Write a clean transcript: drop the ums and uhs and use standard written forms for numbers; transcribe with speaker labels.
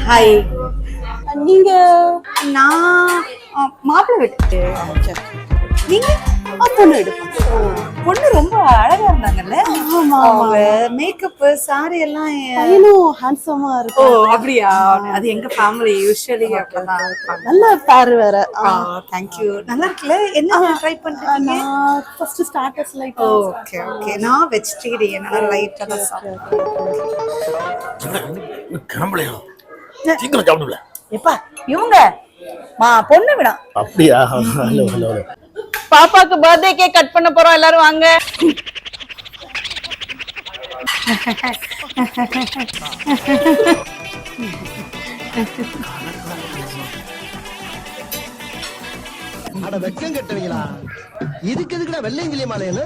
Speaker 1: Hi.
Speaker 2: நீங்க
Speaker 1: நான் மாப்பிள்ளை வீட்டுக்கு. நீங்க
Speaker 2: பொண்ணு எடுப்போம்.
Speaker 1: பொண்ணு ரொம்ப அழகா இருந்தாங்கல்ல.
Speaker 2: ஆமா
Speaker 1: அவங்க மேக்கப் சாரி எல்லாம்
Speaker 2: பையனும் ஹேண்ட்ஸமா
Speaker 1: ஓ
Speaker 2: இருக்கு.
Speaker 1: அப்படியா? அது எங்க ஃபேமிலி யூஸ்வலி அப்பதான்.
Speaker 2: நல்ல பேர் வேற.
Speaker 1: தேங்க்யூ. நல்லா இருக்குல்ல. என்ன ட்ரை பண்றீங்க?
Speaker 2: நான் first starters like.
Speaker 1: Okay okay. நான் வெஜிடேரியன். நான் லைட்டா தான் சாப்பிடுவேன்.
Speaker 3: கிளம்பலையா? சீக்கிரம் சாப்பிடுல.
Speaker 1: எப்பா இவங்க பொண்ணு விடா.
Speaker 3: அப்படியா? Hello hello.
Speaker 4: பாப்பாக்கு பர்த்டே கேக் கட் பண்ண போறோம், எல்லாரும் வாங்க.
Speaker 5: அட வெக்கம் கட்டுவீங்களா? இதுக்கு எதுக்குடா வெள்ளையங்கிலிய மாலைன்னு